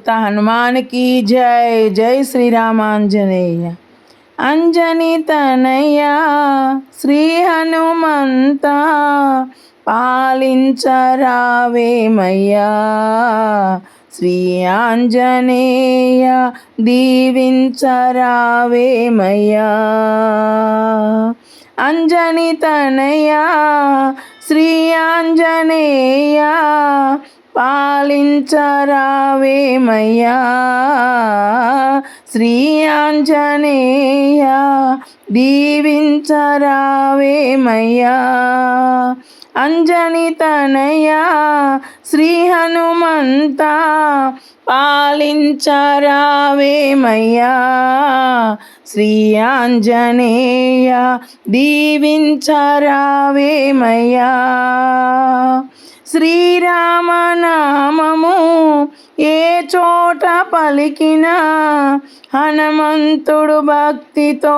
हनुमान की जय। जय श्री राम आंजनेय। अंजनी तनया श्री हनुमंता पालिंचरावेमయ్యా శ్రీ ఆంజనేయ దీవించరావేమయ్యా అంజని తనయా శ్రీ ఆంజనేయ పాలించరావేమయ్యా శ్రీ ఆంజనేయ దీవించరావేమయ్యా అంజని తనయా శ్రీ హనుమంత పాలించరావేమయ్యా శ్రీ ఆంజనేయ దీవించరావేమయ్యా శ్రీరామనామము ఏ చోట పలికినా హనుమంతుడు భక్తితో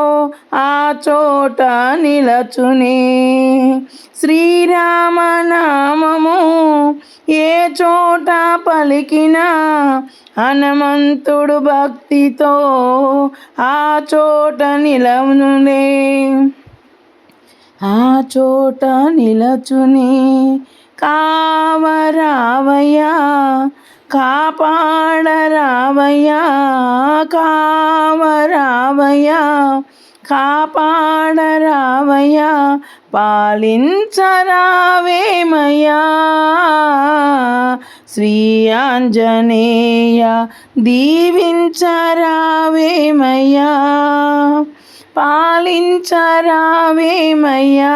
ఆ చోట నిలచునే శ్రీరామనామము ఏ చోట పలికినా హనుమంతుడు భక్తితో ఆ చోట నిలవునే ఆ చోట నిలచునే కావరావయ్యా కాపాడరావయ్యా కావరావయ్యా కాపాడరావయ్యా పాలించరావేమయ్యా శ్రీ ఆంజనేయ దీవించరావేమయ్యా పాలించరావేమయ్యా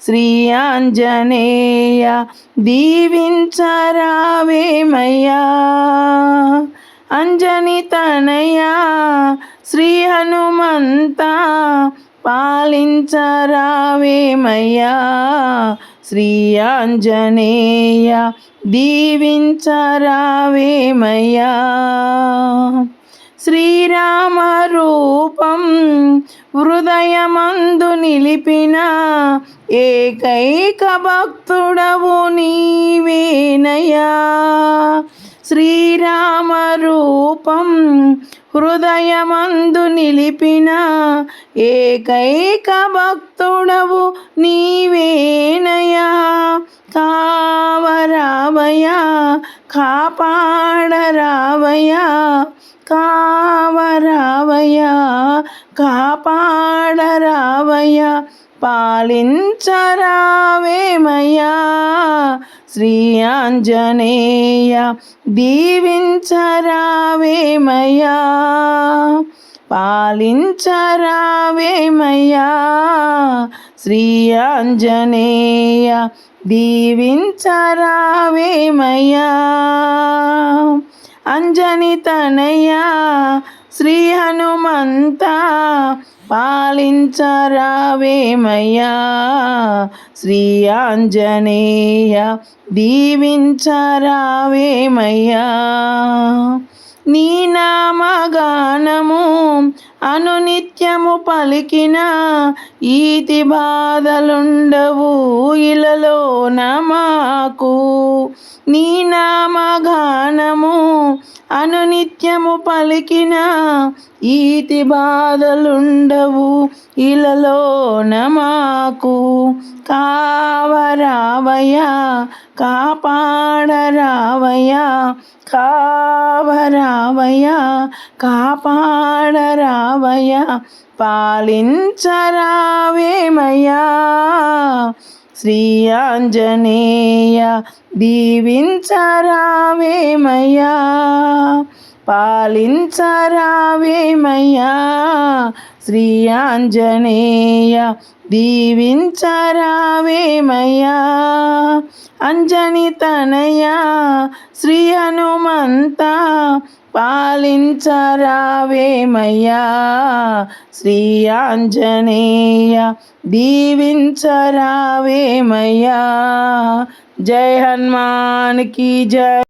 శ్రీ ఆంజనేయ దీవించరావేమయ్యా అంజని తనయా శ్రీ హనుమంత పాలించరావేమయ్యా శ్రీ ఆంజనేయ దీవించరావేమయ్యా శ్రీరామ రూపం హృదయమందు నిలిపిన ఏకైక భక్తుడవు నీవేనయ్యా శ్రీరామ రూపం హృదయమందు నిలిపిన ఏకైక భక్తుడవు నీవేనయ్యా కావరావయ్యా కాపాడరావయ్యా కావరావయ్యా కాపాడరావయ్యా పాలించరావేమయ్యా శ్రీ ఆంజనేయ దీవించరావేమయ్యా పాలించరావేమయ్యా శ్రీ ఆంజనేయ దీవించరావేమయ్యా అంజని తనయా శ్రీ హనుమంత పాలించరావేమయ్యా శ్రీ ఆంజనేయ దీవించరావేమయ్యా నీ నామగానము అనునిత్యము పలికిన ఈతి బాధలుండవు ఇలలోన మాకు నీ నామగానము అనునిత్యము పలికిన ఈతి బాధలుండవు ఇలలోన మాకు కావరావయ్యా కాపాడరావయ్యా కావరావయ్యా కాపాడరావయ్యా పాలించరావేమయ్యా శ్రీ ఆంజనేయ దీవించరావేమయ్యా పాలించరావేమయ్యా శ్రీ ఆంజనేయ దీవించరావేమయ్యా అంజని తనయా శ్రీ హనుమంత పాలించరావేమయ్యా శ్రీ ఆంజనేయ దీవించరావేమయ్యా జై హనుమాన్ की जय।